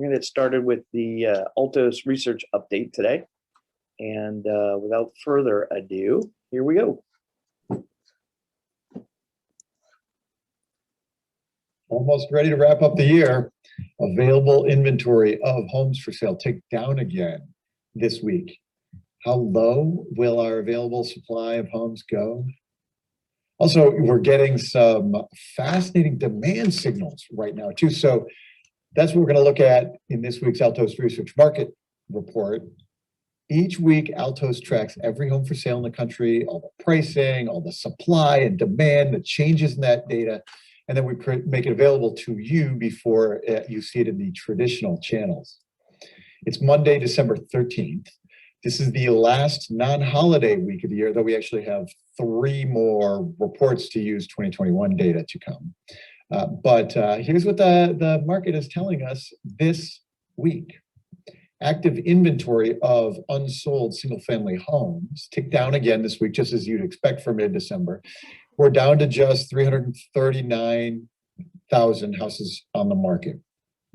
We're going to get started with the Altos research update today. And without further ado, here we go. Almost ready to wrap up the year. Available inventory of homes for sale ticked down again this week. How low will our available supply of homes go? Also, we're getting some fascinating demand signals right now too. So that's what we're going to look at in this week's Altos Research Market Report. Each week, Altos tracks every home for sale in the country, all the pricing, all the supply and demand, the changes in that data, and then we make it available to you before you see it in the traditional channels. It's Monday, December 13th. This is the last non-holiday week of the year, though we actually have 3 more reports to use 2021 data to come. But here's what the market is telling us this week. Active inventory of unsold single-family homes ticked down again this week, just as you'd expect for mid-December. We're down to just 339,000 houses on the market.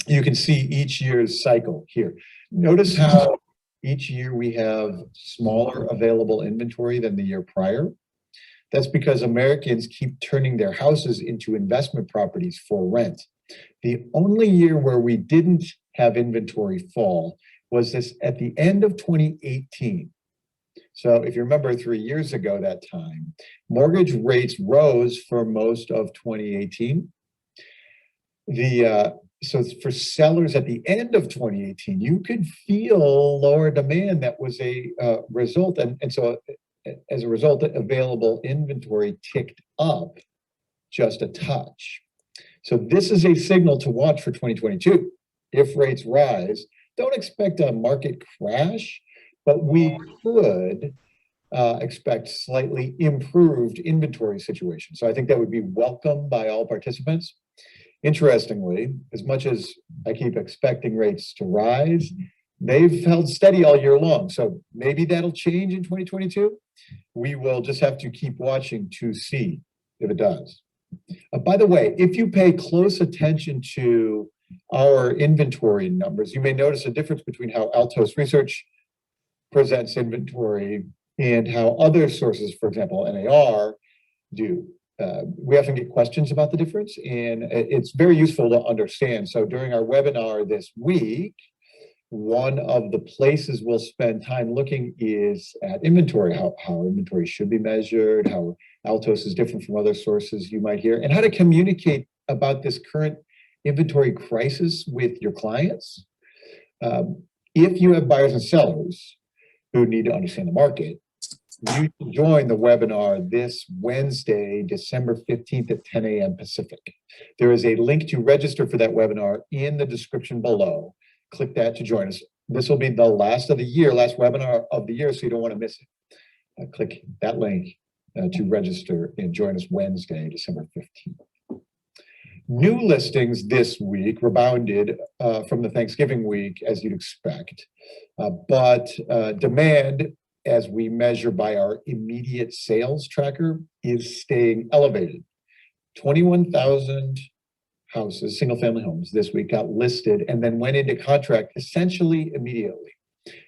You can see each year's cycle here. Notice how each year we have smaller available inventory than the year prior. That's because Americans keep turning their houses into investment properties for rent. The only year where we didn't have inventory fall was this at the end of 2018. So if you remember 3 years ago that time, mortgage rates rose for most of 2018. So for sellers at the end of 2018, you could feel lower demand that was a result. And so as a result, available inventory ticked up just a touch. So this is a signal to watch for 2022. If rates rise, don't expect a market crash, but we could expect slightly improved inventory situation. So I think that would be welcome by all participants. Interestingly, as much as I keep expecting rates to rise, they've held steady all year long. So maybe that'll change in 2022. We will just have to keep watching to see if it does. By the way, if you pay close attention to our inventory numbers, you may notice a difference between how Altos Research presents inventory and how other sources, for example, NAR, do. We often get questions about the difference, and it's very useful to understand. So during our webinar this week, one of the places we'll spend time looking is at inventory, how inventory should be measured, how Altos is different from other sources you might hear, and how to communicate about this current inventory crisis with your clients. If you have buyers and sellers who need to understand the market, you can join the webinar this Wednesday, December 15th at 10 a.m. Pacific. There is a link to register for that webinar in the description below. Click that to join us. This will be the last webinar of the year, so you don't want to miss it. Click that link to register and join us Wednesday, December 15th. New listings this week rebounded from the Thanksgiving week, as you'd expect, but demand, as we measure by our immediate sales tracker, is staying elevated. 21,000 houses, single-family homes, this week got listed and then went into contract essentially immediately.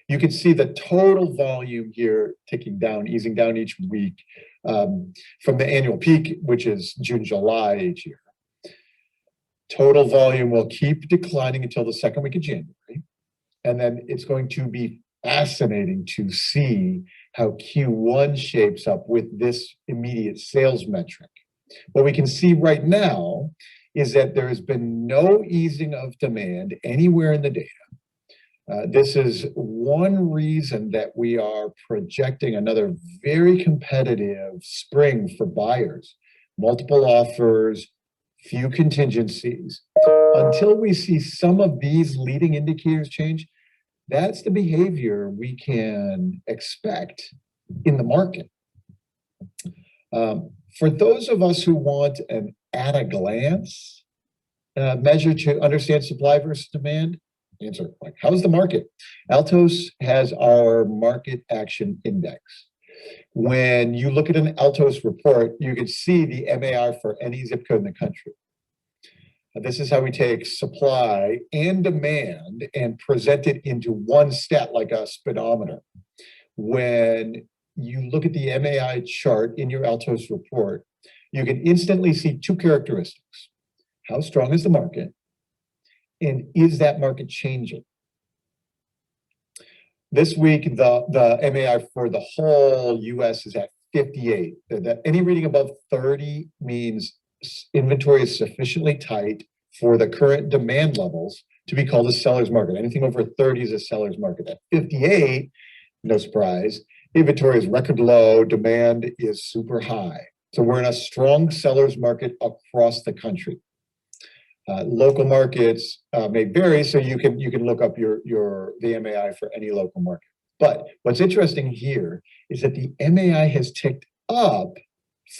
You can see the total volume here ticking down, easing down each week from the annual peak, which is June, July each year. Total volume will keep declining until the second week of January. And then it's going to be fascinating to see how Q1 shapes up with this immediate sales metric. What we can see right now is that there has been no easing of demand anywhere in the data. This is one reason that we are projecting another very competitive spring for buyers. Multiple offers, few contingencies. Until we see some of these leading indicators change, that's the behavior we can expect in the market. For those of us who want an at-a-glance measure to understand supply versus demand, answer, like, how's the market? Altos has our market action index. When you look at an Altos report, you can see the MAR for any zip code in the country. This is how we take supply and demand and present it into one stat like a speedometer. When you look at the MAI chart in your Altos report, you can instantly see two characteristics. How strong is the market? And is that market changing? This week, the MAI for the whole US is at 58. Any reading above 30 means inventory is sufficiently tight for the current demand levels to be called a seller's market. Anything over 30 is a seller's market. At 58, no surprise, inventory is record low, demand is super high. So we're in a strong seller's market across the country. Local markets may vary, so you can look up the MAI for any local market. But what's interesting here is that the MAI has ticked up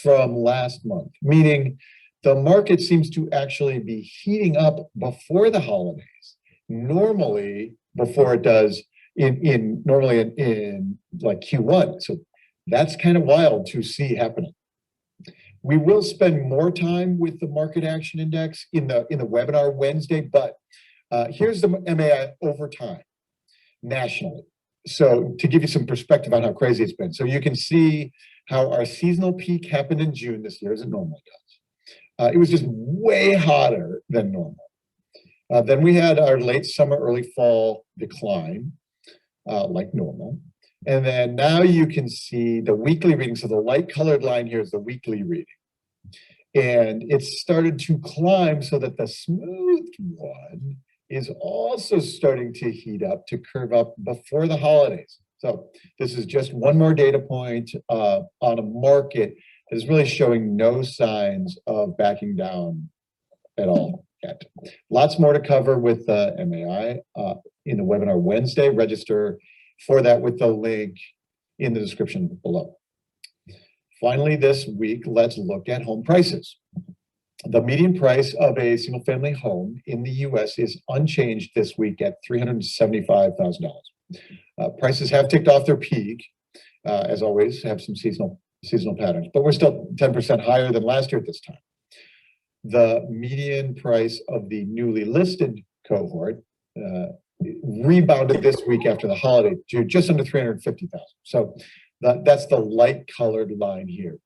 from last month, meaning the market seems to actually be heating up before the holidays. Normally, before it does normally in like Q1. So that's kind of wild to see happening. We will spend more time with the market action index in the webinar Wednesday, but here's the MAI over time nationally. So to give you some perspective on how crazy it's been. So you can see how our seasonal peak happened in June this year, as it normally does. It was just way hotter than normal. Then we had our late summer, early fall decline, like normal. And then now you can see the weekly reading. So the light colored line here is the weekly reading. And it's started to climb so that the smooth one is also starting to heat up, to curve up before the holidays. So this is just one more data point on a market that is really showing no signs of backing down at all yet. Lots more to cover with the MAI in the webinar Wednesday. Register for that with the link in the description below. Finally, this week, let's look at home prices. The median price of a single family home in the US is unchanged this week at $375,000. Prices have ticked off their peak, as always, have some seasonal patterns, but we're still 10% higher than last year at this time. The median price of the newly listed cohort rebounded this week after the holiday to just under 350,000. So that's the light colored line here.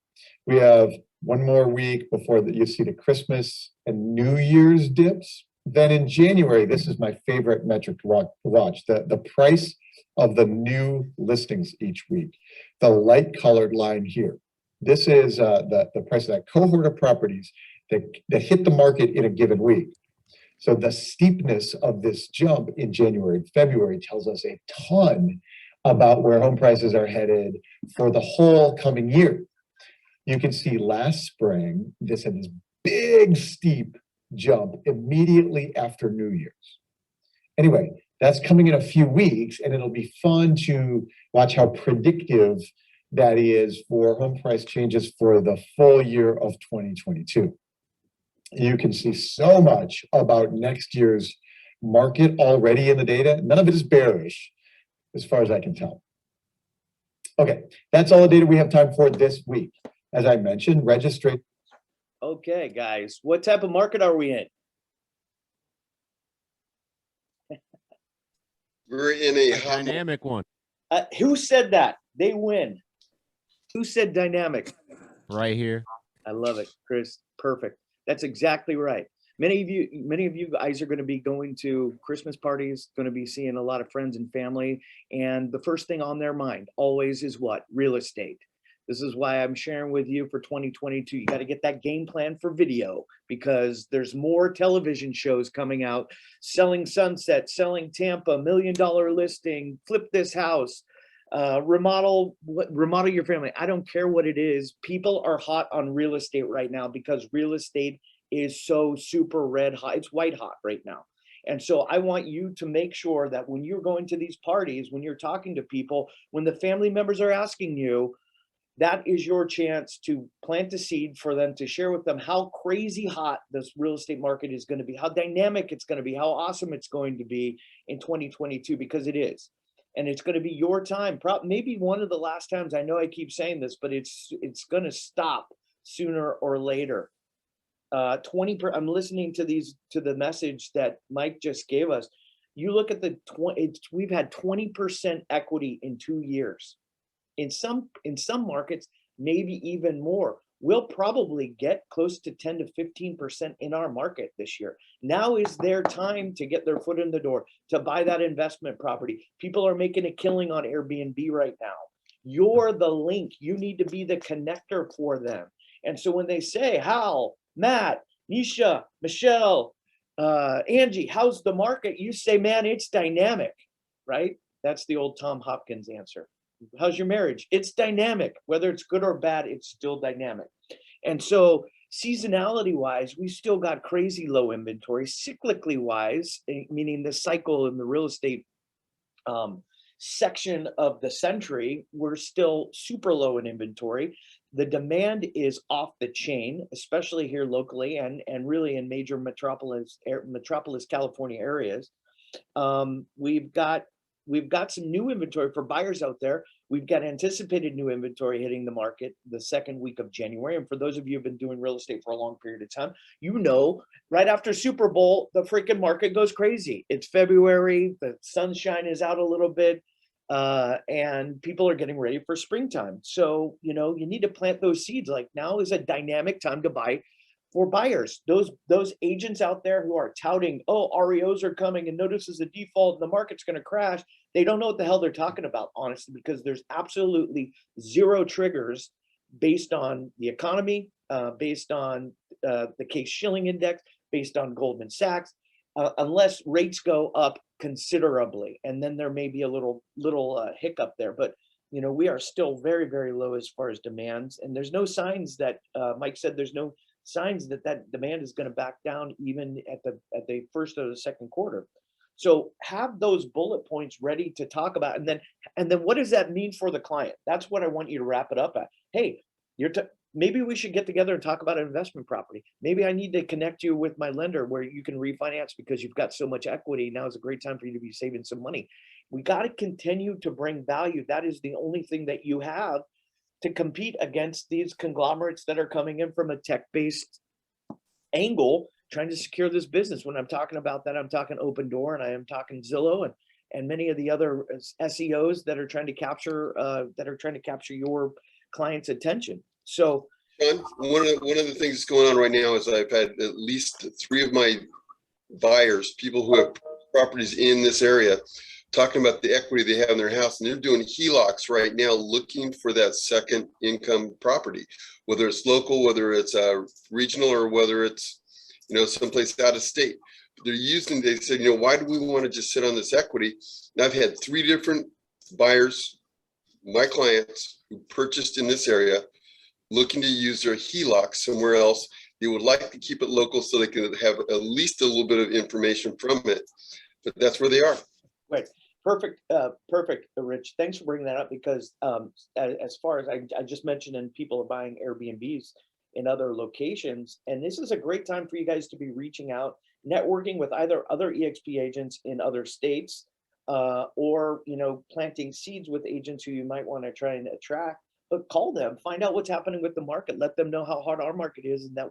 We have one more week before you see the Christmas and New Year's dips. Then in January, this is my favorite metric to watch, the price of the new listings each week. The light colored line here. This is the price of that cohort of properties that hit the market in a given week. So the steepness of this jump in January and February tells us a ton about where home prices are headed for the whole coming year. You can see last spring, this had this big steep jump immediately after New Year's. Anyway, that's coming in a few weeks, and it'll be fun to watch how predictive that is for home price changes for the full year of 2022. You can see so much about next year's market already in the data. None of it is bearish, as far as I can tell. Okay, that's all the data we have time for this week. As I mentioned, register. Okay, guys, what type of market are we in? We're in a dynamic one. Who said that? They win. Who said dynamic? Right here. I love it, Chris. Perfect. That's exactly right. Many of you guys are going to be going to Christmas parties, going to be seeing a lot of friends and family. And the first thing on their mind always is what? Real estate. This is why I'm sharing with you for 2022. You got to get that game plan for video, because there's more television shows coming out. Selling Sunset, Selling Tampa, $1 million listing, flip this house, remodel your family. I don't care what it is. People are hot on real estate right now because real estate is so super red hot. It's white hot right now. And so I want you to make sure that when you're going to these parties, when you're talking to people, when the family members are asking you, that is your chance to plant a seed for them, to share with them how crazy hot this real estate market is going to be, how dynamic it's going to be, how awesome it's going to be in 2022, because it is. And it's going to be your time. Maybe one of the last times. I know I keep saying this, but it's going to stop sooner or later. I'm listening to the message that Mike just gave us. You look at we've had 20% equity in 2 years. In some markets, maybe even more. We'll probably get close to 10 to 15% in our market this year. Now is their time to get their foot in the door, to buy that investment property. People are making a killing on Airbnb right now. You're the link. You need to be the connector for them. And so when they say, Hal, Matt, Nisha, Michelle, Angie, how's the market? You say, man, it's dynamic, right? That's the old Tom Hopkins answer. How's your marriage? It's dynamic. Whether it's good or bad, it's still dynamic. And so seasonality wise, we still got crazy low inventory. Cyclically wise, meaning the cycle in the real estate section of the century, we're still super low in inventory. The demand is off the chain, especially here locally and really in major metropolis California areas. We've got some new inventory for buyers out there. We've got anticipated new inventory hitting the market the second week of January. And for those of you who've been doing real estate for a long period of time, you know, right after Super Bowl, the freaking market goes crazy. It's February, the sunshine is out a little bit, and people are getting ready for springtime. So, you know, you need to plant those seeds. Like now is a dynamic time to buy for buyers. Those agents out there who are touting, oh, REOs are coming and notices a default and the market's going to crash. They don't know what the hell they're talking about, honestly, because there's absolutely zero triggers based on the economy, based on the Case-Shilling Index, based on Goldman Sachs, unless rates go up considerably. And then there may be a little hiccup there. But you know, we are still very, very low as far as demands. And there's no signs that, Mike said, there's no signs that demand is going to back down even at the first or the second quarter. So have those bullet points ready to talk about, and then what does that mean for the client? That's what I want you to wrap it up at. Hey, maybe we should get together and talk about an investment property. Maybe I need to connect you with my lender where you can refinance because you've got so much equity. Now is a great time for you to be saving some money. We got to continue to bring value. That is the only thing that you have to compete against these conglomerates that are coming in from a tech-based angle, trying to secure this business. When I'm talking about that, I'm talking Open Door, and I am talking Zillow and many of the other SEOs that are trying to capture your client's attention. So, John, one of the things that's going on right now is I've had at least 3 of my buyers, people who have properties in this area, talking about the equity they have in their house, and they're doing HELOCs right now, looking for that second income property, whether it's local, whether it's regional, or whether it's, you know, someplace out of state. They said, you know, why do we want to just sit on this equity? And I've had 3 different buyers, my clients, who purchased in this area, looking to use their HELOC somewhere else. They would like to keep it local so they can have at least a little bit of information from it, but that's where they are. Right. Perfect, Rich. Thanks for bringing that up, because as far as I just mentioned, and people are buying Airbnbs in other locations, and this is a great time for you guys to be reaching out, networking with either other EXP agents in other states, or, you know, planting seeds with agents who you might want to try and attract. But call them, find out what's happening with the market, let them know how hard our market is, and that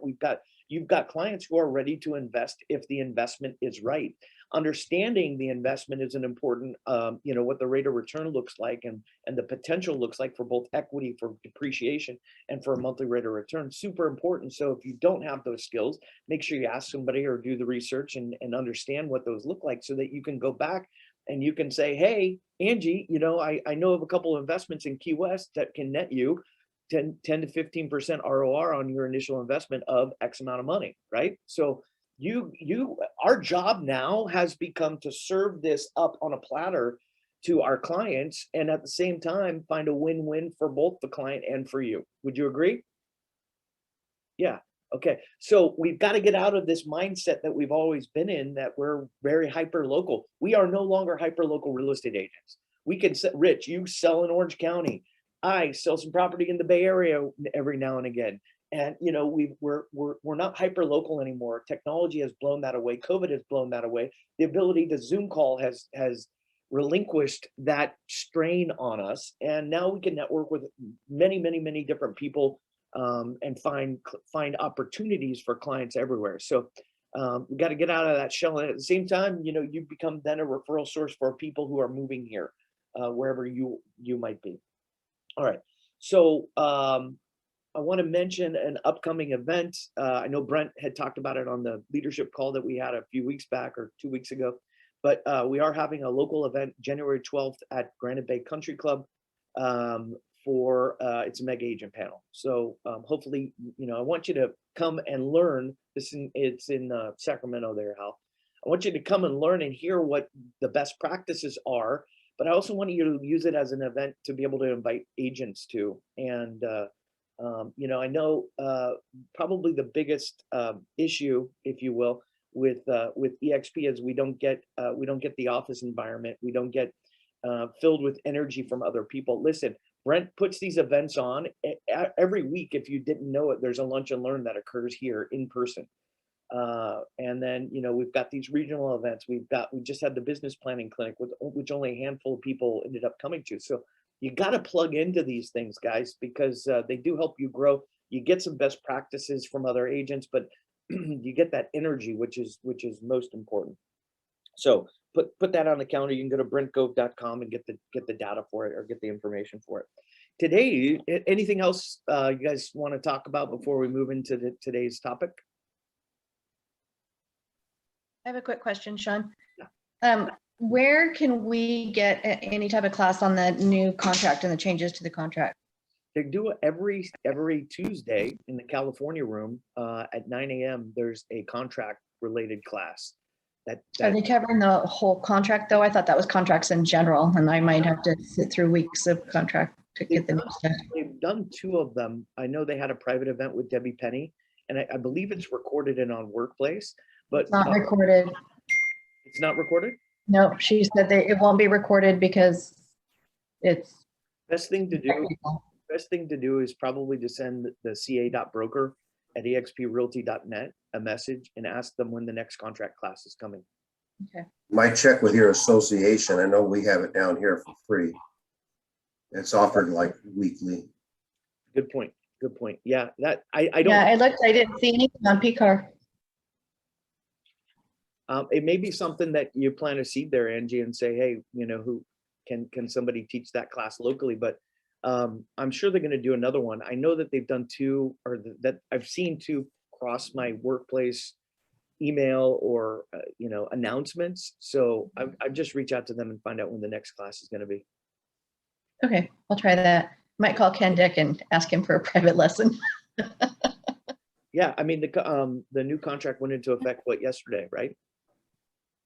you've got clients who are ready to invest if the investment is right. Understanding the investment is an important, you know, what the rate of return looks like and the potential looks like for both equity, for depreciation, and for a monthly rate of return. Super important. So if you don't have those skills, make sure you ask somebody or do the research and understand what those look like, so that you can go back and you can say, hey, Angie, you know, I know of a couple of investments in Key West that can net you 10 to 15% ROR on your initial investment of X amount of money, right? So our job now has become to serve this up on a platter to our clients, and at the same time find a win-win for both the client and for you. Would you agree? Yeah. Okay. So we've got to get out of this mindset that we've always been in, that we're very hyper local. We are no longer hyper local real estate agents. We can Rich, you sell in Orange County. I sell some property in the Bay Area every now and again. And, you know, we're not hyper local anymore. Technology has blown that away. COVID has blown that away. The ability to Zoom call has relinquished that strain on us. And now we can network with many, many, many different people and find opportunities for clients everywhere. So we got to get out of that shell. And at the same time, you become then a referral source for people who are moving here, wherever you might be. All right. So I want to mention an upcoming event. I know Brent had talked about it on the leadership call that we had a few weeks back or 2 weeks ago, but we are having a local event January 12th at Granite Bay Country Club for it's a mega agent panel. So hopefully, I want you to come and learn. It's in Sacramento there, Hal. I want you to come and learn and hear what the best practices are, but I also want you to use it as an event to be able to invite agents to. And I know probably the biggest issue, if you will, with EXP is we don't get the office environment. We don't get filled with energy from other people. Listen, Brent puts these events on every week. If you didn't know it, there's a lunch and learn that occurs here in person. And then, we've got these regional events. We just had the business planning clinic which only a handful of people ended up coming to. So you got to plug into these things, guys, because they do help you grow. You get some best practices from other agents, but you get that energy, which is most important. So put that on the calendar. You can go to brentgove.com and get the data for it or get the information for it. Today, anything else you guys want to talk about before we move into today's topic? I have a quick question, Sean. Where can we get any type of class on the new contract and the changes to the contract? They do it every Tuesday in the California room at 9 a.m. There's a contract related class. Are they covering the whole contract though? I thought that was contracts in general, and I might have to sit through weeks of contract to get the new stuff. They've done 2 of them. I know they had a private event with Debbie Penny, and I believe it's recorded and on Workplace, but It's not recorded. It's not recorded? No, she said it won't be recorded because it's Best thing to do technical. Best thing to do is probably to send the ca.broker@exprealty.net a message and ask them when the next contract class is coming. Okay. Might check with your association. I know we have it down here for free. It's offered like weekly. Good point. Good point. Yeah, that I don't. Yeah, I looked. I didn't see anything on PCAR. It may be something that you plant a seed there, Angie, and say, hey, who can somebody teach that class locally? But I'm sure they're going to do another one. I know that they've done 2, or that I've seen 2 cross my Workplace email or announcements. So I just reach out to them and find out when the next class is going to be. Okay, I'll try that. Might call Ken Dick and ask him for a private lesson. Yeah, I mean the new contract went into effect yesterday, right?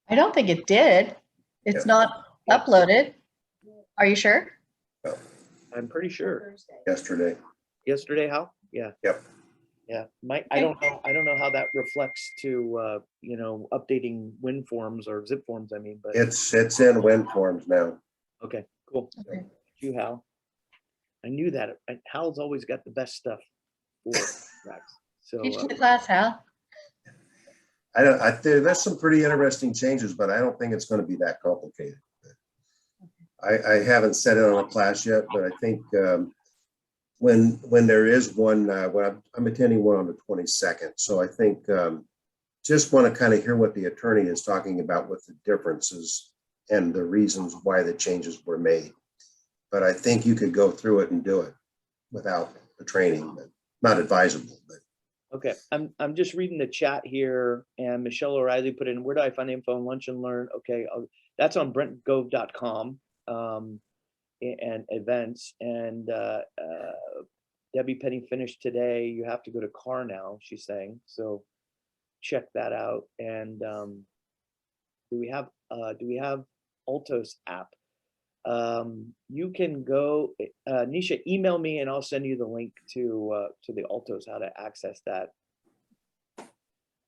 I don't think it did. It's not uploaded. Are you sure? I'm pretty sure. Yesterday. Yesterday, Hal? Yeah. Yep. Yeah. I don't know how that reflects to updating WIN forms or zip forms, I mean, but It's in WIN forms now. okay, cool. Okay. Thank you, Hal. I knew that. Hal's always got the best stuff for tracks. So Teach the class, Hal. There's some pretty interesting changes, but I don't think it's going to be that complicated. I haven't set it on a class yet, but I think when there is one, I'm attending one on the 22nd. So I think just want to kind of hear what the attorney is talking about with the differences and the reasons why the changes were made. But I think you could go through it and do it without the training, but not advisable. But okay, I'm just reading the chat here, and Michelle O'Reilly put in, where do I find info on Lunch and Learn? Okay, that's on brentgove.com and events. And Debbie Penny finished today. You have to go to CAR now, she's saying. So check that out. And do we have Altos app? You can go, Nisha, email me and I'll send you the link to the Altos, how to access that.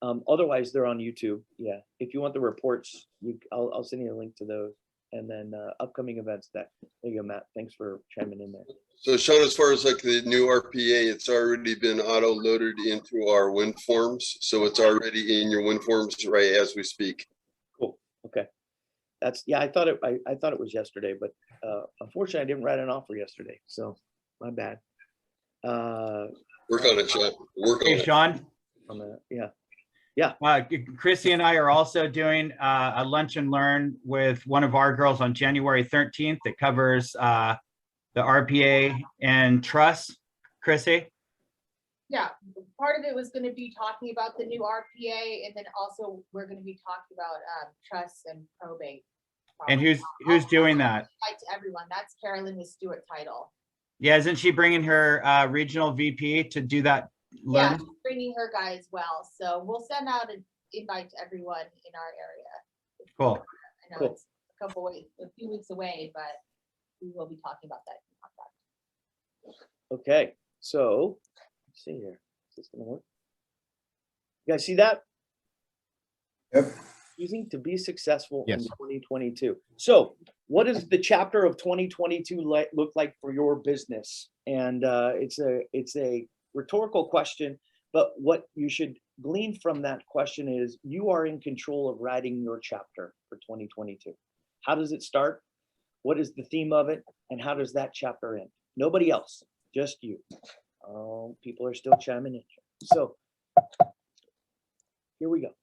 Otherwise, they're on YouTube. Yeah, if you want the reports, I'll send you a link to those. And then upcoming events. There you go, Matt. Thanks for chiming in there. So Sean, as far as like the new RPA, it's already been auto loaded into our WIN forms. So it's already in your WIN forms right as we speak. Cool. Okay. I thought it was yesterday, but unfortunately I didn't write an offer yesterday. So my bad. Work on it, Sean. Work on Hey, it. Sean, On that. Yeah. Chrissy and I are also doing a lunch and learn with one of our girls on January 13th that covers the RPA and trust. Chrissy? Yeah, part of it was gonna be talking about the new RPA, and then also we're gonna be talking about trusts and probate. And who's doing that? Hi to everyone. That's Carolyn with Stewart Title. Yeah, isn't she bringing her regional VP to do that Yeah, learn? she's bringing her guy as well. So we'll send out an invite to everyone in our area. Cool. I know Cool. it's a few weeks away, but we will be talking about that in contact. Okay, so let's see here. Is this gonna work? You guys see that? Yep. Choosing to be successful in Yes. 2022. So what does the chapter of 2022 look like for your business? And it's a rhetorical question, but what you should glean from that question is you are in control of writing your chapter for 2022. How does it start? What is the theme of it? And how does that chapter end? Nobody else, just you. Oh, people are still chiming in. So here we go.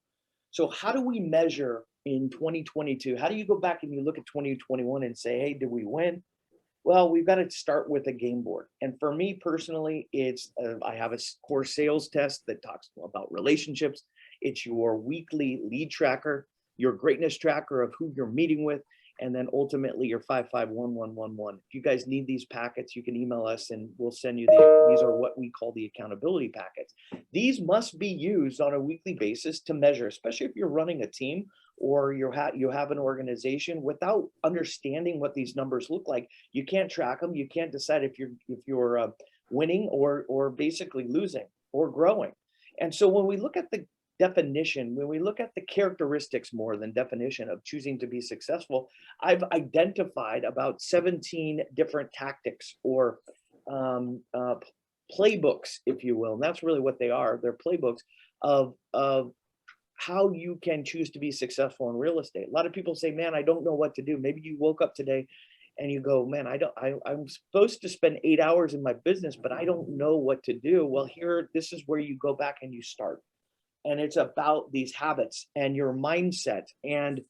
So how do we measure in 2022? How do you go back and you look at 2021 and say, hey, did we win? Well, we've got to start with a game board. And for me personally, it's I have a core sales test that talks about relationships. It's your weekly lead tracker, your greatness tracker of who you're meeting with, and then ultimately your 551111. If you guys need these packets, you can email us and we'll send you these are what we call the accountability packets. These must be used on a weekly basis to measure, especially if you're running a team or you have an organization. Without understanding what these numbers look like, you can't track them. You can't decide if you're winning or basically losing or growing. And so when we look at the definition, when we look at the characteristics more than definition of choosing to be successful, I've identified about 17 different tactics or playbooks, if you will. And that's really what they are. They're playbooks of how you can choose to be successful in real estate. A lot of people say, man, I don't know what to do. Maybe you woke up today and you go, man, I'm supposed to spend 8 hours in my business, but I don't know what to do. Well, this is where you go back and you start. And it's about these habits and your mindset and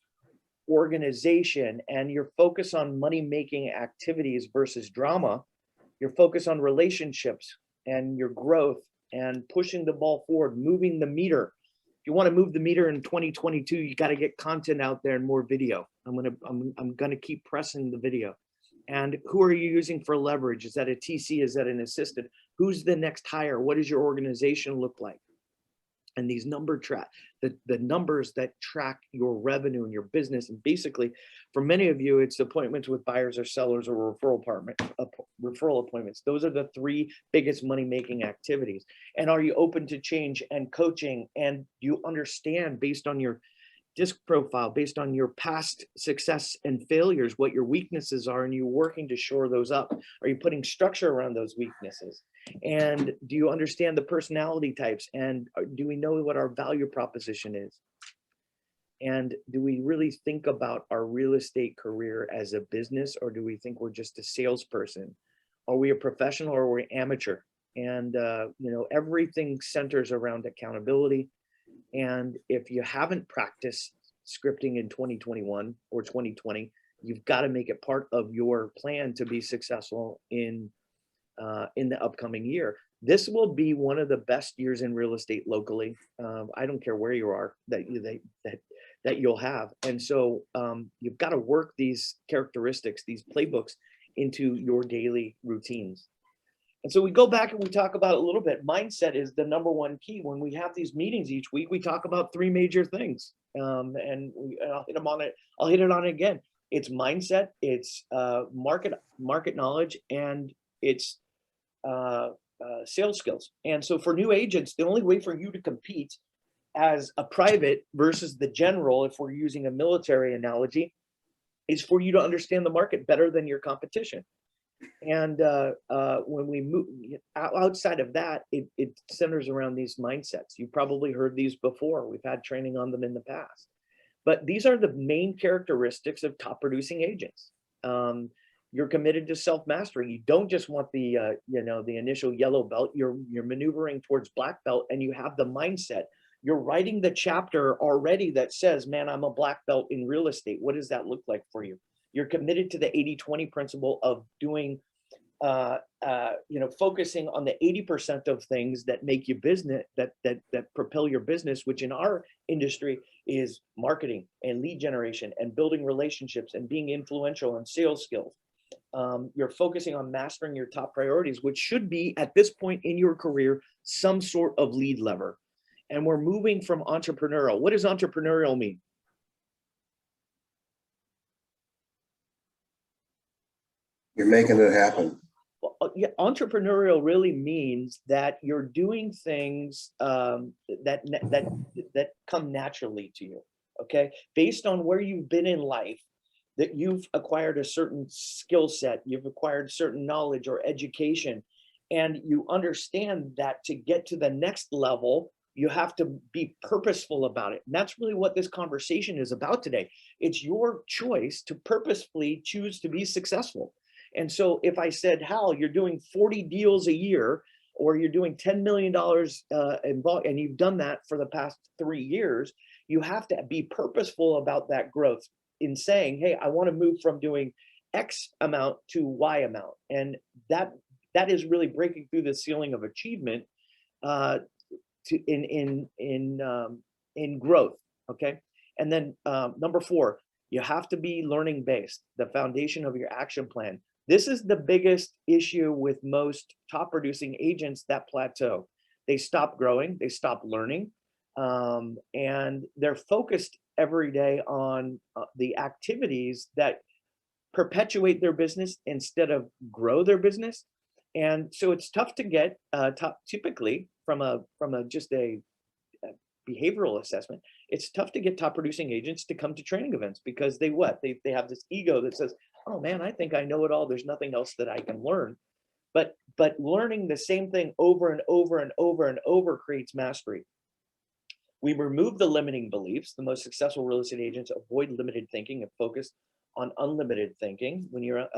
organization and your focus on money-making activities versus drama, your focus on relationships and your growth and pushing the ball forward, moving the meter. If you want to move the meter in 2022, you got to get content out there and more video. I'm gonna keep pressing the video. And who are you using for leverage? Is that a TC? Is that an assistant? Who's the next hire? What does your organization look like? And these the numbers that track your revenue and your business. And basically, for many of you, it's appointments with buyers or sellers or referral appointments. Those are the three biggest money-making activities. And are you open to change and coaching? And you understand based on your disc profile, based on your past success and failures, what your weaknesses are, and you're working to shore those up? Are you putting structure around those weaknesses? And do you understand the personality types? And do we know what our value proposition is? And do we really think about our real estate career as a business, or do we think we're just a salesperson? Are we a professional or are we amateur? And everything centers around accountability. And if you haven't practiced scripting in 2021 or 2020, you've got to make it part of your plan to be successful in the upcoming year. This will be one of the best years in real estate locally. I don't care where you are that you'll have. And so you've got to work these characteristics, these playbooks into your daily routines. And so we go back and we talk about it a little bit. Mindset is the number one key. When we have these meetings each week, we talk about three major things. And I'll hit them on it. I'll hit it on it again. It's mindset, it's market knowledge, and it's sales skills. And so for new agents, the only way for you to compete as a private versus the general, if we're using a military analogy, is for you to understand the market better than your competition. And when we move outside of that, it centers around these mindsets. You've probably heard these before. We've had training on them in the past. But these are the main characteristics of top producing agents. You're committed to self-mastery. You don't just want the, the initial yellow belt. You're maneuvering towards black belt, and you have the mindset. You're writing the chapter already that says, man, I'm a black belt in real estate. What does that look like for you? You're committed to the 80-20 principle of doing, focusing on the 80% of things that make you business, that propel your business, which in our industry is marketing and lead generation and building relationships and being influential and sales skills. You're focusing on mastering your top priorities, which should be at this point in your career, some sort of lead lever. And we're moving from entrepreneurial. What does entrepreneurial mean? You're making it happen. Well, yeah, entrepreneurial really means that you're doing things that come naturally to you. Okay, based on where you've been in life, that you've acquired a certain skill set, you've acquired certain knowledge or education, and you understand that to get to the next level, you have to be purposeful about it. And that's really what this conversation is about today. It's your choice to purposefully choose to be successful. And so if I said, Hal, you're doing 40 deals a year, or you're doing $10 million and you've done that for the past 3 years, you have to be purposeful about that growth in saying, hey, I want to move from doing X amount to Y amount. And that is really breaking through the ceiling of achievement in growth. Okay. And then number 4, you have to be learning based, the foundation of your action plan. This is the biggest issue with most top producing agents that plateau. They stop growing, they stop learning, and they're focused every day on the activities that perpetuate their business instead of grow their business. And so it's tough to get typically from a behavioral assessment, it's tough to get top producing agents to come to training events because they have this ego that says, oh man, I think I know it all. There's nothing else that I can learn. But learning the same thing over and over and over and over creates mastery. We remove the limiting beliefs. The most successful real estate agents avoid limited thinking and focus on unlimited thinking. When you're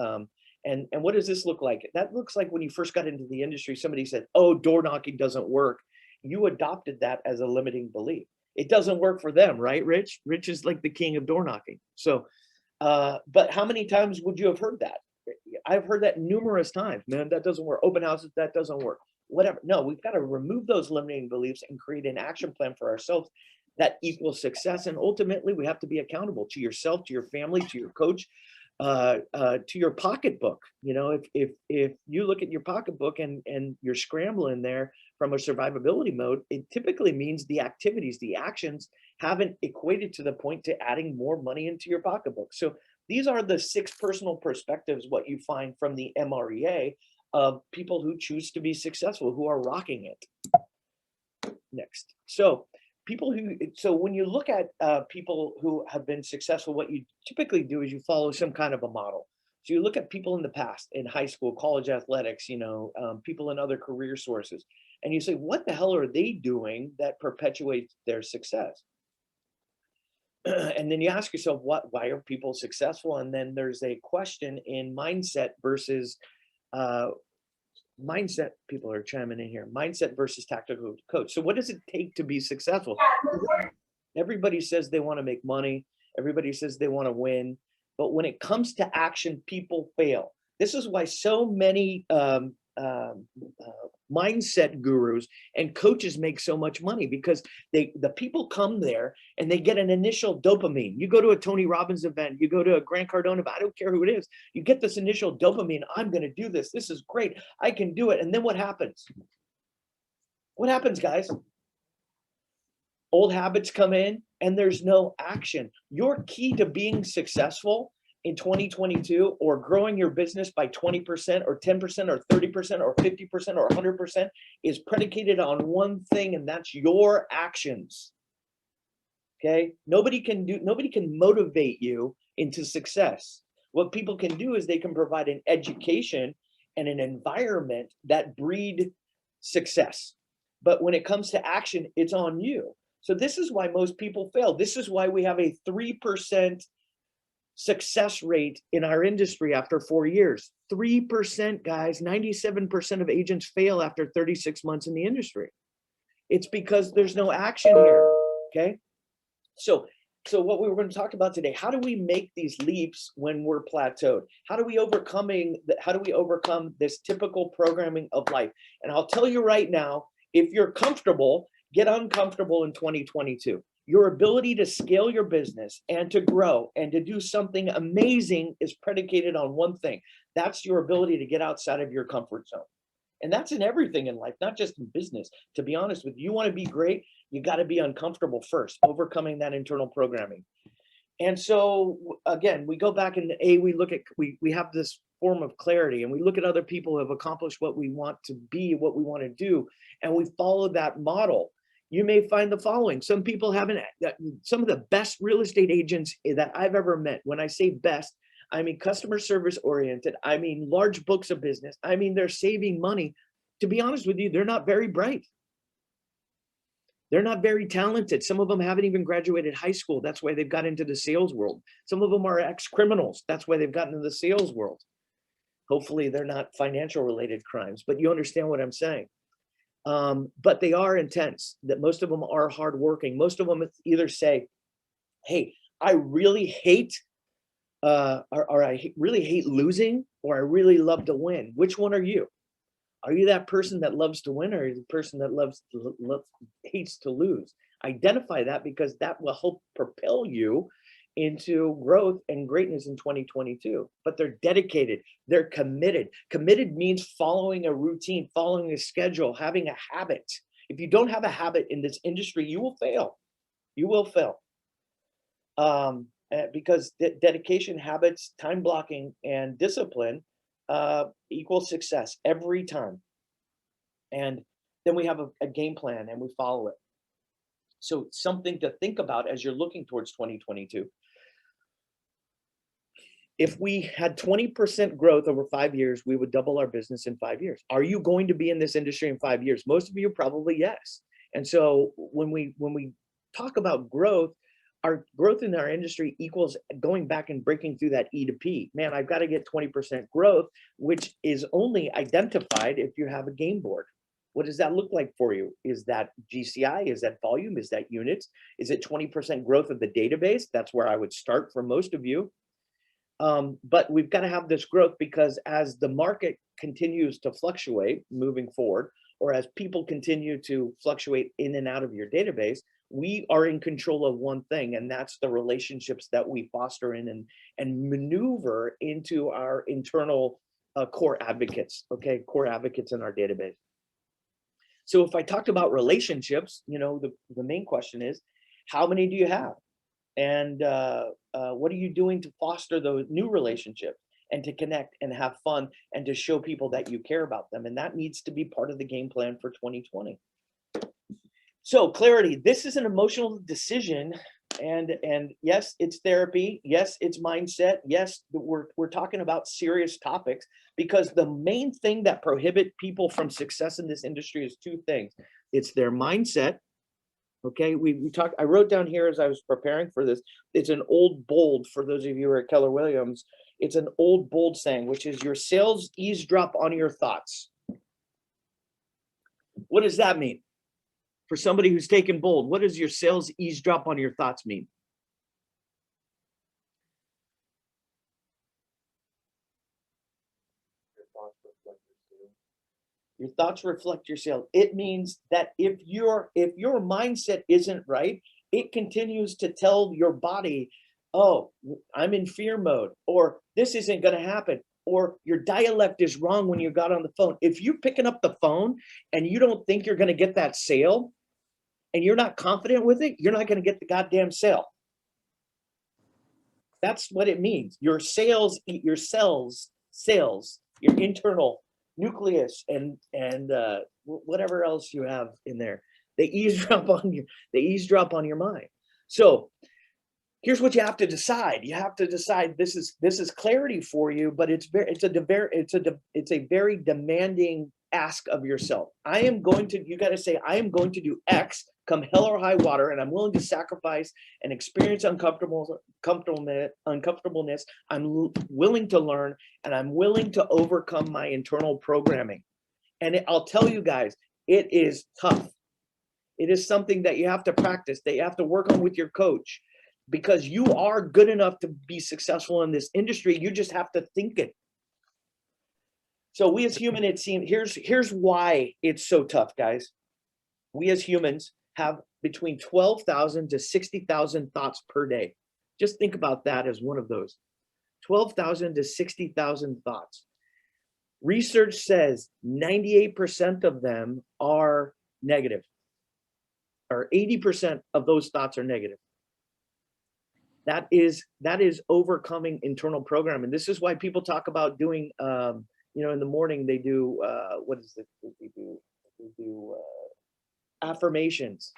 and what does this look like? That looks like when you first got into the industry, somebody said, oh, door knocking doesn't work. You adopted that as a limiting belief. It doesn't work for them, right, Rich? Rich is like the king of door knocking. So, but how many times would you have heard that? I've heard that numerous times. Man, that doesn't work. Open houses, that doesn't work. Whatever. No, we've got to remove those limiting beliefs and create an action plan for ourselves that equals success. And ultimately, we have to be accountable to yourself, to your family, to your coach, to your pocketbook. You know, if you look at your pocketbook and you're scrambling there from a survivability mode, it typically means the activities, the actions haven't equated to the point to adding more money into your pocketbook. So these are the 6 personal perspectives, what you find from the MREA of people who choose to be successful, who are rocking it. Next. So when you look at people who have been successful, what you typically do is you follow some kind of a model. So you look at people in the past, in high school, college athletics, people in other career sources, and you say, what the hell are they doing that perpetuates their success? And then you ask yourself, why are people successful? And then there's a question in mindset versus mindset. People are chiming in here. Mindset versus tactical coach. So what does it take to be successful? Everybody says they want to make money. Everybody says they want to win. But when it comes to action, people fail. This is why so many mindset gurus and coaches make so much money, because the people come there and they get an initial dopamine. You go to a Tony Robbins event, you go to a Grant Cardone event, I don't care who it is, you get this initial dopamine. I'm going to do this. This is great. I can do it. And then what happens? What happens, guys? Old habits come in and there's no action. Your key to being successful in 2022 or growing your business by 20% or 10% or 30% or 50% or 100% is predicated on one thing, and that's your actions. Okay? Nobody can motivate you into success. What people can do is they can provide an education and an environment that breed success. But when it comes to action, it's on you. So this is why most people fail. This is why we have a 3% success rate in our industry after 4 years. 3%, guys, 97% of agents fail after 36 months in the industry. It's because there's no action here, okay? So what we were going to talk about today, how do we make these leaps when we're plateaued? How do we overcome this typical programming of life? And I'll tell you right now, if you're comfortable, get uncomfortable in 2022. Your ability to scale your business and to grow and to do something amazing is predicated on one thing. That's your ability to get outside of your comfort zone. And that's in everything in life, not just in business. To be honest with you, you want to be great, you got to be uncomfortable first, overcoming that internal programming. And so again, we go back and we have this form of clarity, and we look at other people who have accomplished what we want to be, what we want to do, and we follow that model. You may find the following. Some people haven't, some of the best real estate agents that I've ever met, when I say best, I mean customer service oriented, I mean large books of business, I mean they're saving money. To be honest with you, they're not very bright. They're not very talented. Some of them haven't even graduated high school. That's why they've got into the sales world. Some of them are ex-criminals. That's why they've gotten into the sales world. Hopefully they're not financial related crimes, but you understand what I'm saying. But they are intense, that most of them are hardworking. Most of them either say, hey, I really hate, or I really hate losing, or I really love to win. Which one are you? Are you that person that loves to win, or are you the person that hates to lose? Identify that, because that will help propel you into growth and greatness in 2022. But they're dedicated, they're committed. Committed means following a routine, following a schedule, having a habit. If you don't have a habit in this industry, you will fail. You will fail. Because dedication, habits, time blocking, and discipline equals success every time. And then we have a game plan and we follow it. So something to think about as you're looking towards 2022. If we had 20% growth over 5 years, we would double our business in 5 years. Are you going to be in this industry in 5 years? Most of you probably yes. And so when we talk about growth, our growth in our industry equals going back and breaking through that E to P. Man, I've got to get 20% growth, which is only identified if you have a game board. What does that look like for you? Is that GCI? Is that volume? Is that units? Is it 20% growth of the database? That's where I would start for most of you. But we've got to have this growth, because as the market continues to fluctuate moving forward, or as people continue to fluctuate in and out of your database, we are in control of one thing, and that's the relationships that we foster in and maneuver into our internal core advocates, okay, core advocates in our database. So if I talked about relationships, you know, the main question is, how many do you have? And what are you doing to foster those new relationships and to connect and have fun and to show people that you care about them? And that needs to be part of the game plan for 2020. So clarity, this is an emotional decision. And yes, it's therapy. Yes, it's mindset. Yes, we're talking about serious topics, because the main thing that prohibit people from success in this industry is two things. It's their mindset. Okay, we talked, I wrote down here as I was preparing for this, it's an old bold, for those of you who are at Keller Williams, it's an old bold saying, which is your sales eavesdrop on your thoughts. What does that mean? For somebody who's taken bold, what does your sales eavesdrop on your thoughts mean? Your thoughts reflect your sales. It means that if your mindset isn't right, it continues to tell your body, oh, I'm in fear mode, or this isn't going to happen, or your dialect is wrong when you got on the phone. If you're picking up the phone and you don't think you're going to get that sale, and you're not confident with it, you're not going to get the goddamn sale. That's what it means. Your sales, your cells, your internal nucleus, and whatever else you have in there, they eavesdrop on your mind. So here's what you have to decide. You have to decide, this is clarity for you, but it's a very demanding ask of yourself. You got to say, I am going to do X, come hell or high water, and I'm willing to sacrifice and experience uncomfortableness. I'm willing to learn, and I'm willing to overcome my internal programming. And I'll tell you guys, it is tough. It is something that you have to practice, that you have to work on with your coach, because you are good enough to be successful in this industry. You just have to think it. So we as humans, it seems, here's why it's so tough, guys. We as humans have between 12,000 to 60,000 thoughts per day. Just think about that as one of those. 12,000 to 60,000 thoughts. Research says 98% of them are negative, or 80% of those thoughts are negative. That is overcoming internal programming. This is why people talk about doing, you know, in the morning they do, what is it? They do affirmations.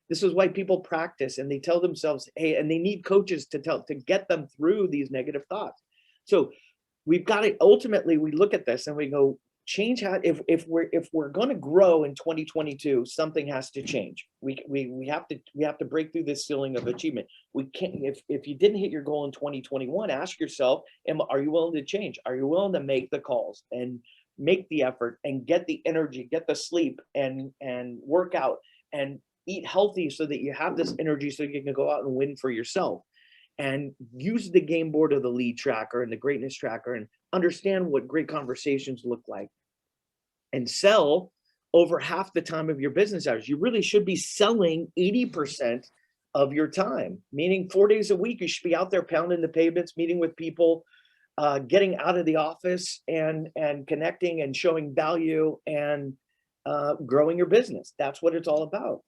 This is why people practice, and they tell themselves, hey, and they need coaches to get them through these negative thoughts. So we've got to, ultimately, we look at this and we go, change how, if we're going to grow in 2022, something has to change. We have to break through this ceiling of achievement. We can't, if you didn't hit your goal in 2021, ask yourself, are you willing to change? Are you willing to make the calls and make the effort and get the energy, get the sleep, and work out and eat healthy so that you have this energy so you can go out and win for yourself, and use the game board of the lead tracker and the greatness tracker and understand what great conversations look like, and sell over half the time of your business hours. You really should be selling 80% of your time, meaning 4 days a week. You should be out there pounding the pavements, meeting with people, getting out of the office and connecting and showing value and growing your business. That's what it's all about.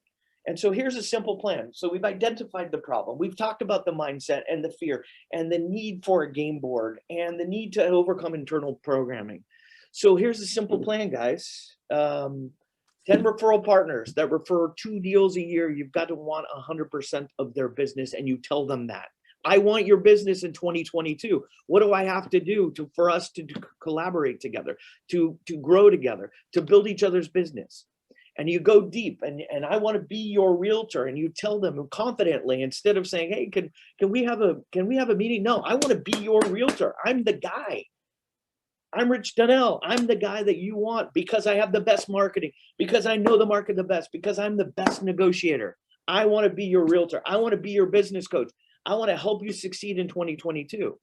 And so here's a simple plan. So we've identified the problem. We've talked about the mindset and the fear and the need for a game board and the need to overcome internal programming. So here's a simple plan, guys. 10 referral partners that refer 2 deals a year. You've got to want 100% of their business, and you tell them that. I want your business in 2022. What do I have to do for us to collaborate together, to grow together, to build each other's business? And you go deep, and I want to be your realtor, and you tell them confidently, instead of saying, hey, can we have a meeting? No, I want to be your realtor. I'm the guy. I'm Rich Donnell. I'm the guy that you want because I have the best marketing, because I know the market the best, because I'm the best negotiator. I want to be your realtor. I want to be your business coach. I want to help you succeed in 2022.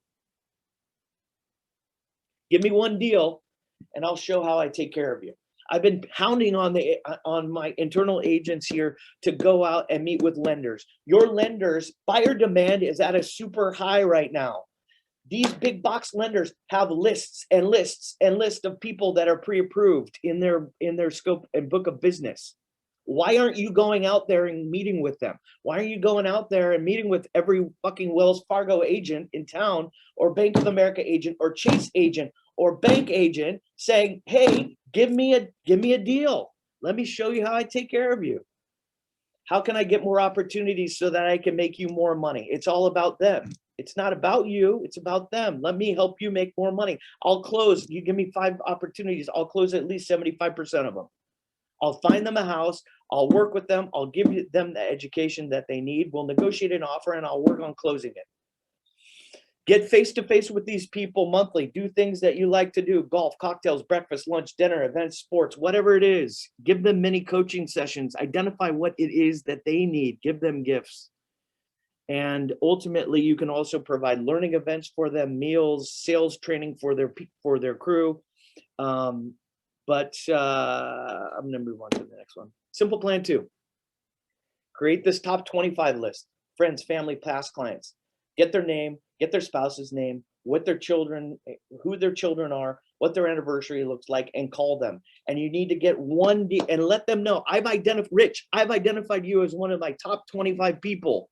Give me one deal and I'll show how I take care of you. I've been pounding on my internal agents here to go out and meet with lenders. Your lenders, buyer demand is at a super high right now. These big box lenders have lists and lists and lists of people that are pre-approved in their scope and book of business. Why aren't you going out there and meeting with them? Why aren't you going out there and meeting with every fucking Wells Fargo agent in town, or Bank of America agent, or Chase agent, or bank agent, saying, hey, give me a deal. Let me show you how I take care of you. How can I get more opportunities so that I can make you more money? It's all about them. It's not about you, it's about them. Let me help you make more money. I'll close, you give me 5 opportunities, I'll close at least 75% of them. I'll find them a house, I'll work with them, I'll give them the education that they need, we'll negotiate an offer, and I'll work on closing it. Get face-to-face with these people monthly. Do things that you like to do. Golf, cocktails, breakfast, lunch, dinner, events, sports, whatever it is. Give them mini coaching sessions. Identify what it is that they need. Give them gifts. And ultimately, you can also provide learning events for them, meals, sales training for their crew. I'm going to move on to the next one. Simple plan 2. Create this top 25 list. Friends, family, past clients. Get their name, get their spouse's name, what their children, who their children are, what their anniversary looks like, and call them. And you need to get one and let them know, I've identified you as one of my top 25 people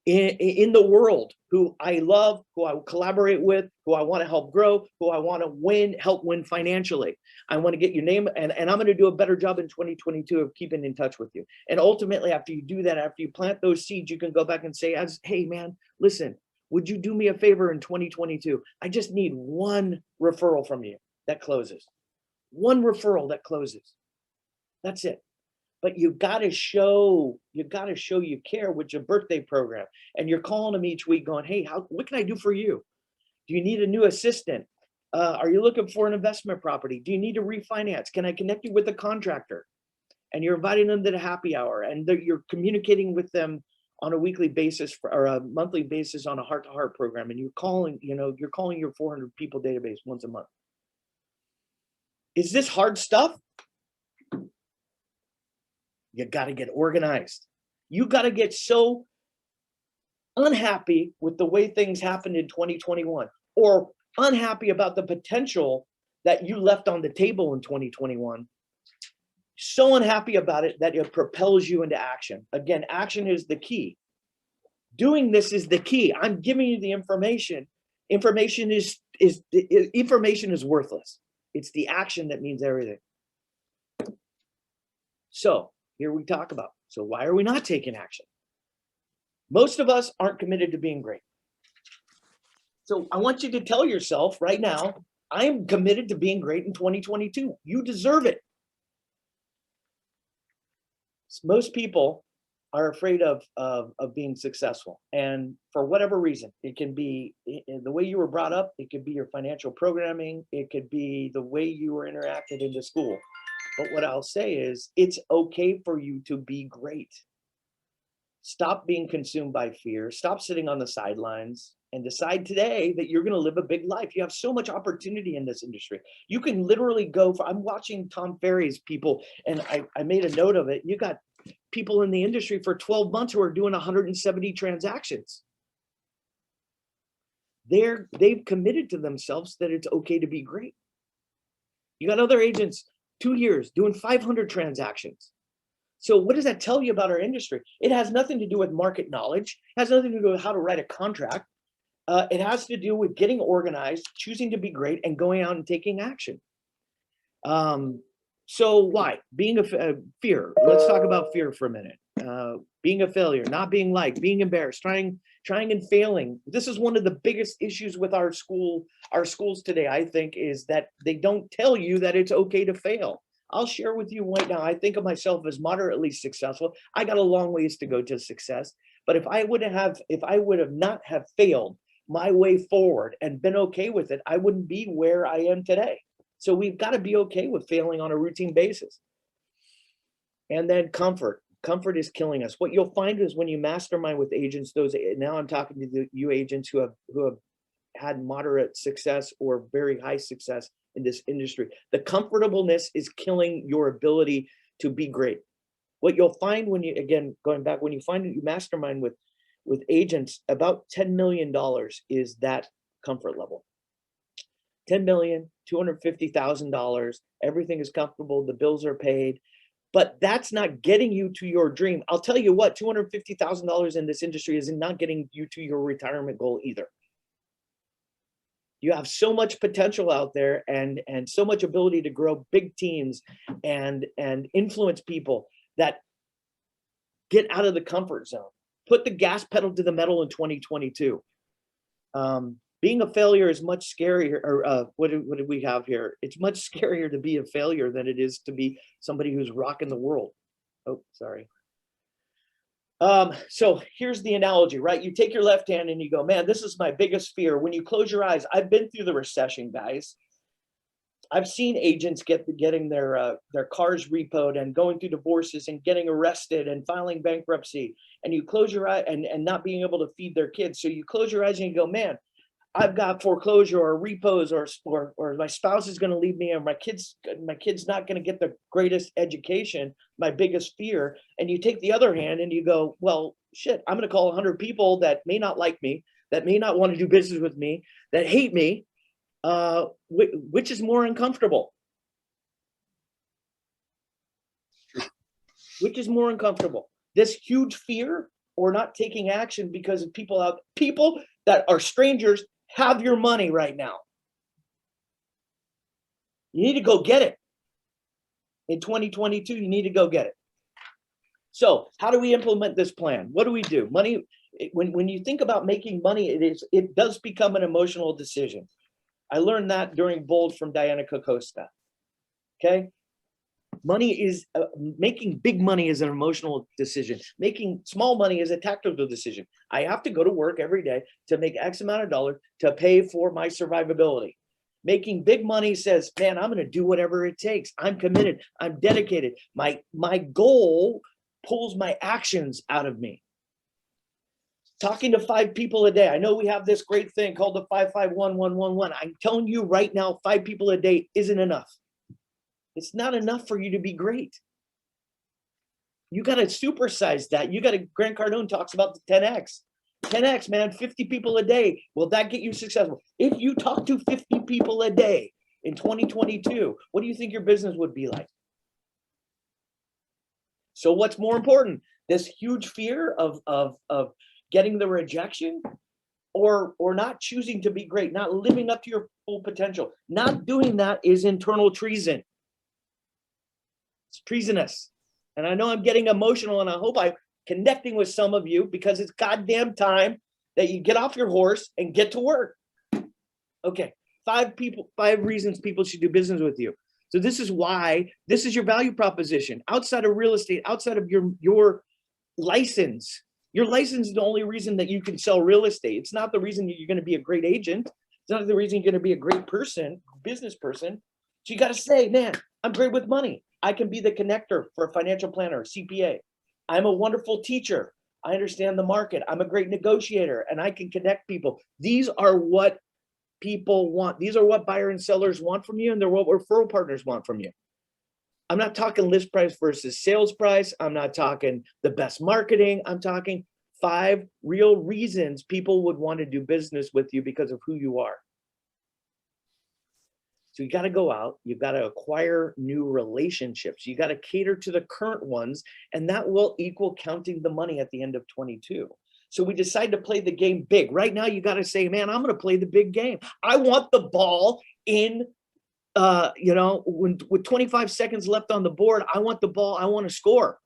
in the world who I love, who I collaborate with, who I want to help grow, who I want to help win financially. I want to get your name, and I'm going to do a better job in 2022 of keeping in touch with you. And ultimately, after you do that, after you plant those seeds, you can go back and say, hey man, listen, would you do me a favor in 2022? I just need one referral from you that closes. One referral that closes. That's it. but you gotta show you care with your birthday program. And you're calling them each week going, hey, what can I do for you? Do you need a new assistant? Are you looking for an investment property? Do you need to refinance? Can I connect you with a contractor? And you're inviting them to the happy hour, and you're communicating with them on a weekly basis or a monthly basis on a heart-to-heart program. And you're calling your 400 people database once a month. Is this hard stuff? You got to get organized. You got to get so unhappy with the way things happened in 2021, or unhappy about the potential that you left on the table in 2021. So unhappy about it that it propels you into action. Again, action is the key. Doing this is the key. I'm giving you the information. Information is worthless. It's the action that means everything. So here we talk about, so why are we not taking action? Most of us aren't committed to being great. So I want you to tell yourself right now, I'm committed to being great in 2022. You deserve it. Most people are afraid of being successful. And for whatever reason, it can be the way you were brought up, it could be your financial programming, it could be the way you were interacted into school. But what I'll say is, it's okay for you to be great. Stop being consumed by fear. Stop sitting on the sidelines and decide today that you're going to live a big life. You have so much opportunity in this industry. You can literally go for, I'm watching Tom Ferry's people, and I made a note of it. You got people in the industry for 12 months who are doing 170 transactions. They've committed to themselves that it's okay to be great. You got other agents, 2 years doing 500 transactions. So what does that tell you about our industry? It has nothing to do with market knowledge. It has nothing to do with how to write a contract. It has to do with getting organized, choosing to be great, and going out and taking action. So why? Being a fear. Let's talk about fear for a minute. Being a failure, not being liked, being embarrassed, trying and failing. This is one of the biggest issues with our schools today, I think, is that they don't tell you that it's okay to fail. I'll share with you right now, I think of myself as moderately successful. I got a long ways to go to success. But if I would have not have failed my way forward and been okay with it, I wouldn't be where I am today. So we've got to be okay with failing on a routine basis. And then comfort. Comfort is killing us. What you'll find is when you mastermind with agents, now I'm talking to you agents who have had moderate success or very high success in this industry. The comfortableness is killing your ability to be great. What you'll find when you, again, going back, when you find that you mastermind with agents, about $10 million is that comfort level. 10 million, $250,000, everything is comfortable, the bills are paid, but that's not getting you to your dream. I'll tell you what, $250,000 in this industry is not getting you to your retirement goal either. You have so much potential out there and so much ability to grow big teams and influence people that get out of the comfort zone. Put the gas pedal to the metal in 2022. Being a failure is much scarier, or what did we have here? It's much scarier to be a failure than it is to be somebody who's rocking the world. Oh, sorry. So here's the analogy, right? You take your left hand and you go, man, this is my biggest fear. When you close your eyes, I've been through the recession, guys. I've seen agents getting their cars repoed and going through divorces and getting arrested and filing bankruptcy. And you close your eye and not being able to feed their kids. So you close your eyes and you go, man, I've got foreclosure or repos or my spouse is going to leave me or my kid's not going to get the greatest education, my biggest fear. And you take the other hand and you go, well, shit, I'm going to call 100 people that may not like me, that may not want to do business with me, that hate me. Which is more uncomfortable? Which is more uncomfortable? This huge fear or not taking action because of people that are strangers have your money right now. You need to go get it. In 2022, you need to go get it. So how do we implement this plan? What do we do? Money, when you think about making money, it does become an emotional decision. I learned that during Bold from Diana Kokoska. Okay. Money is making big money is an emotional decision. Making small money is a tactical decision. I have to go to work every day to make X amount of dollars to pay for my survivability. Making big money says, man, I'm going to do whatever it takes. I'm committed. I'm dedicated. My goal pulls my actions out of me. Talking to 5 people a day. I know we have this great thing called the 5-5-1-1-1-1. I'm telling you right now, 5 people a day isn't enough. It's not enough for you to be great. You got to supersize that. You got to, Grant Cardone talks about the 10X. 10X, man, 50 people a day. Will that get you successful? If you talk to 50 people a day in 2022, what do you think your business would be like? So what's more important? This huge fear of getting the rejection or not choosing to be great, not living up to your full potential. Not doing that is internal treason. It's treasonous. And I know I'm getting emotional, and I hope I'm connecting with some of you, because it's goddamn time that you get off your horse and get to work. Okay, 5 reasons people should do business with you. So this is why, this is your value proposition. Outside of real estate, outside of your license. Your license is the only reason that you can sell real estate. It's not the reason that you're going to be a great agent. It's not the reason you're going to be a great person, business person. So you got to say, man, I'm great with money. I can be the connector for a financial planner, CPA. I'm a wonderful teacher. I understand the market. I'm a great negotiator, and I can connect people. These are what people want. These are what buyer and sellers want from you, and they're what referral partners want from you. I'm not talking list price versus sales price. I'm not talking the best marketing. I'm talking 5 real reasons people would want to do business with you because of who you are. So you got to go out, you've got to acquire new relationships. You got to cater to the current ones, and that will equal counting the money at the end of 22. So we decide to play the game big. Right now, you got to say, man, I'm going to play the big game. I want the ball in, with 25 seconds left on the board, I want the ball, I want to score.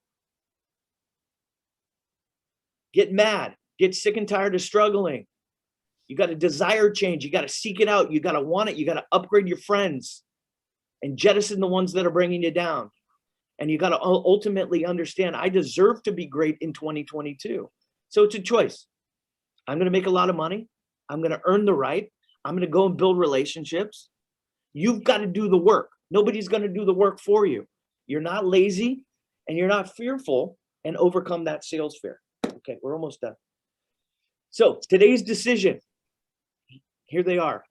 Get mad, get sick and tired of struggling. You got to desire change. You got to seek it out. You got to want it. You got to upgrade your friends and jettison the ones that are bringing you down. And you got to ultimately understand, I deserve to be great in 2022. So it's a choice. I'm going to make a lot of money. I'm going to earn the right. I'm going to go and build relationships. You've got to do the work. Nobody's going to do the work for you. You're not lazy, and you're not fearful, and overcome that sales fear. Okay, we're almost done. So today's decision. Here they are.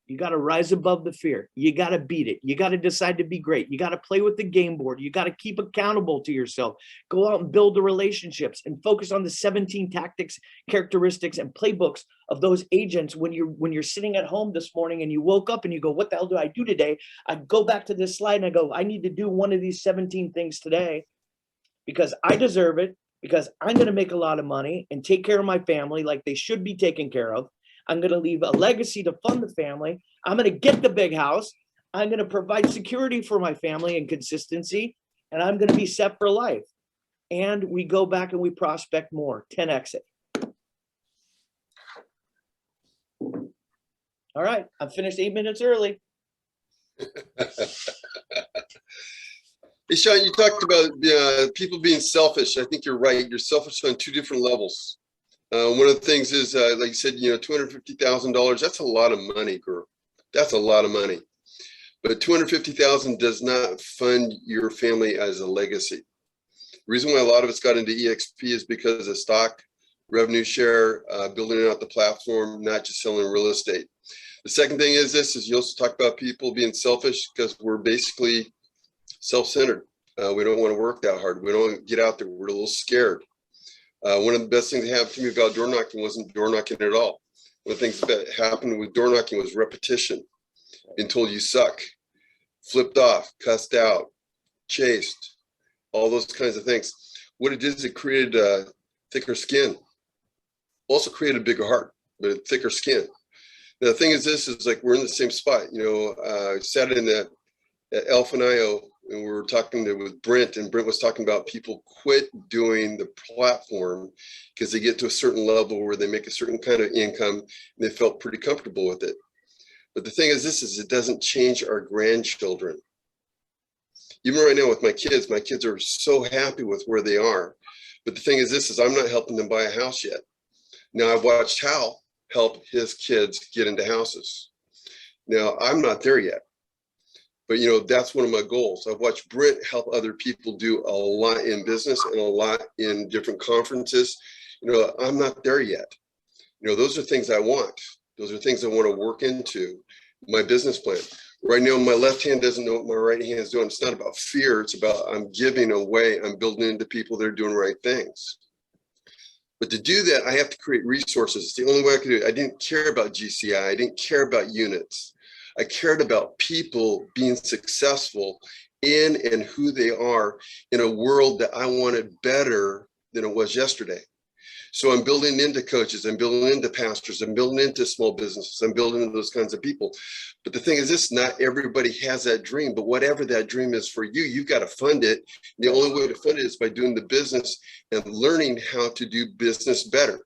You got to rise above the fear. You got to beat it. You got to decide to be great. You got to play with the game board. You got to keep accountable to yourself. Go out and build the relationships and focus on the 17 tactics, characteristics, and playbooks of those agents. When you're sitting at home this morning and you woke up and you go, what the hell do I do today? I go back to this slide and I go, I need to do one of these 17 things today because I deserve it, because I'm going to make a lot of money and take care of my family like they should be taken care of. I'm going to leave a legacy to fund the family. I'm going to get the big house. I'm going to provide security for my family and consistency, and I'm going to be set for life. And we go back and we prospect more, 10X it. All right, I'm finished 8 minutes early. Hey, Sean, you talked about people being selfish. I think you're right. You're selfish on 2 different levels. One of the things is, like you said, $250,000, that's a lot of money, girl. That's a lot of money. But $250,000 does not fund your family as a legacy. The reason why a lot of us got into EXP is because of stock, revenue share, building out the platform, not just selling real estate. The second thing is you also talk about people being selfish because we're basically self-centered. We don't want to work that hard. We don't want to get out there. We're a little scared. One of the best things that happened to me about door knocking wasn't door knocking at all. One of the things that happened with door knocking was repetition. Being told you suck, flipped off, cussed out, chased, all those kinds of things. What it did is it created thicker skin. Also created a bigger heart, but a thicker skin. Now, the thing is, this is like we're in the same spot. I sat in at Elf and IO, and we were talking with Brent, and Brent was talking about people quit doing the platform because they get to a certain level where they make a certain kind of income and they felt pretty comfortable with it. But the thing is, it doesn't change our grandchildren. Even right now with my kids are so happy with where they are. But the thing is this, is I'm not helping them buy a house yet. Now I've watched Hal help his kids get into houses. Now I'm not there yet. But you know, that's one of my goals. I've watched Brent help other people do a lot in business and a lot in different conferences. You know, I'm not there yet. You know, those are things I want. Those are things I want to work into my business plan. Right now, my left hand doesn't know what my right hand is doing. It's not about fear. It's about I'm giving away. I'm building into people that are doing right things. But to do that, I have to create resources. It's the only way I could do it. I didn't care about GCI. I didn't care about units. I cared about people being successful in and who they are in a world that I wanted better than it was yesterday. So I'm building into coaches, I'm building into pastors, I'm building into small businesses, I'm building into those kinds of people. But the thing is this, not everybody has that dream, but whatever that dream is for you, you've got to fund it. The only way to fund it is by doing the business and learning how to do business better.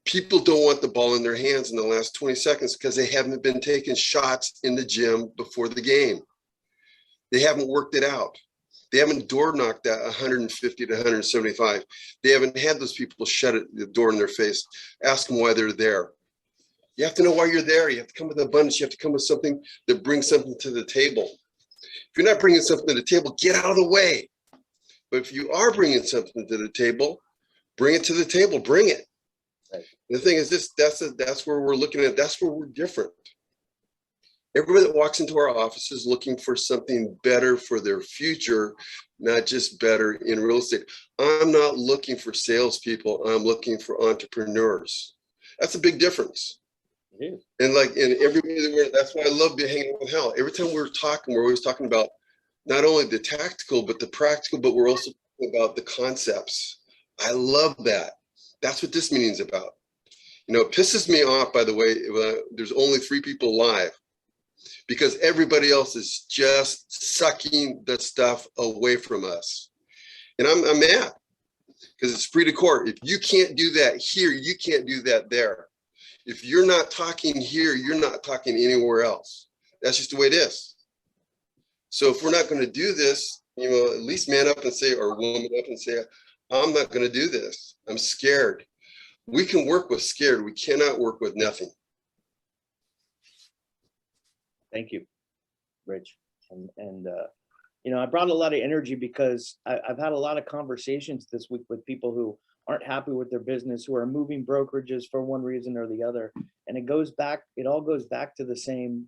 People don't want the ball in their hands in the last 20 seconds because they haven't been taking shots in the gym before the game. They haven't worked it out. They haven't door knocked that 150 to 175. They haven't had those people shut the door in their face. Ask them why they're there. You have to know why you're there. You have to come with abundance. You have to come with something that brings something to the table. If you're not bringing something to the table, get out of the way. But if you are bringing something to the table, bring it to the table. Bring it. The thing is this, that's where we're looking at, that's where we're different. Everybody that walks into our office is looking for something better for their future, not just better in real estate. I'm not looking for salespeople, I'm looking for entrepreneurs. That's a big difference. And like in everybody that that's why I love being hanging with Hal. Every time we're talking, we're always talking about not only the tactical, but the practical, but we're also talking about the concepts. I love that. That's what this meeting's about. You know, it pisses me off, by the way, there's only 3 people live because everybody else is just sucking the stuff away from us. And I'm mad because it's free to court. If you can't do that here, you can't do that there. If you're not talking here, you're not talking anywhere else. That's just the way it is. So if we're not going to do this, you know, at least man up and say, or woman up and say, I'm not going to do this. I'm scared. We can work with scared. We cannot work with nothing. Thank you, Rich. And you know, I brought a lot of energy because I've had a lot of conversations this week with people who aren't happy with their business, who are moving brokerages for one reason or the other. And it all goes back to the same,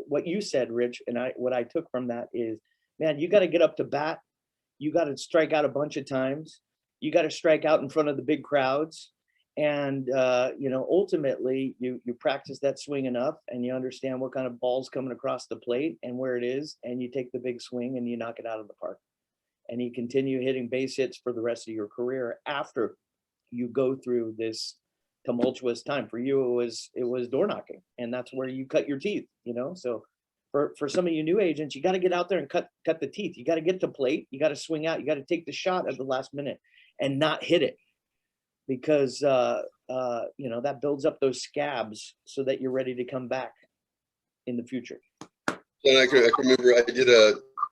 what you said, Rich. And what I took from that is, man, you got to get up to bat. You got to strike out a bunch of times. You got to strike out in front of the big crowds. And, you know, ultimately you practice that swing enough and you understand what kind of ball's coming across the plate and where it is. And you take the big swing and you knock it out of the park. And you continue hitting base hits for the rest of your career after you go through this tumultuous time. For you, it was door knocking, and that's where you cut your teeth, you know? So for some of you new agents, you got to get out there and cut the teeth. You got to get to plate. You got to swing out. You got to take the shot at the last minute and not hit it. Because you know, that builds up those scabs so that you're ready to come back in the future. And I can remember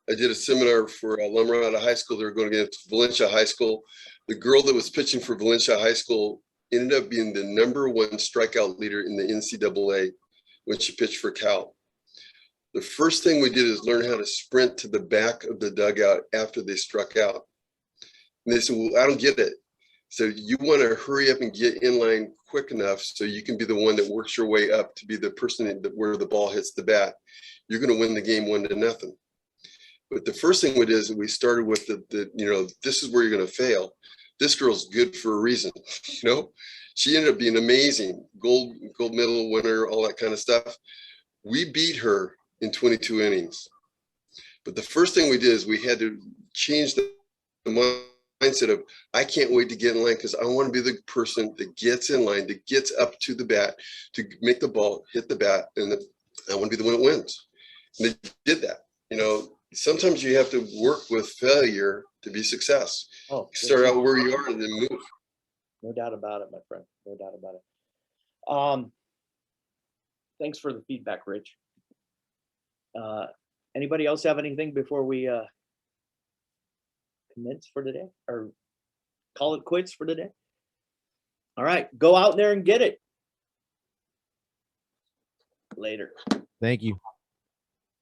I did a seminar for alumni out of high school. They were going against Valencia High School. The girl that was pitching for Valencia High School ended up being the #1 strikeout leader in the NCAA when she pitched for Cal. The first thing we did is learn how to sprint to the back of the dugout after they struck out. And they said, well, I don't get it. So you want to hurry up and get in line quick enough so you can be the one that works your way up to be the person where the ball hits the bat. You're going to win the game 1-0. But the first thing we did is we started with the you know, this is where you're going to fail. This girl's good for a reason. You know, she ended up being amazing, gold medal winner, all that kind of stuff. We beat her in 22 innings. But the first thing we did is we had to change the mindset of, I can't wait to get in line because I want to be the person that gets in line, that gets up to the bat, to make the ball, hit the bat, and I want to be the one that wins. And they did that. You know, sometimes you have to work with failure to be success. Oh, start out where you are and then move. No doubt about it, my friend. No doubt about it. Thanks for the feedback, Rich. Anybody else have anything before we commence for today or call it quits for today? All right, go out there and get it. Later. Thank you.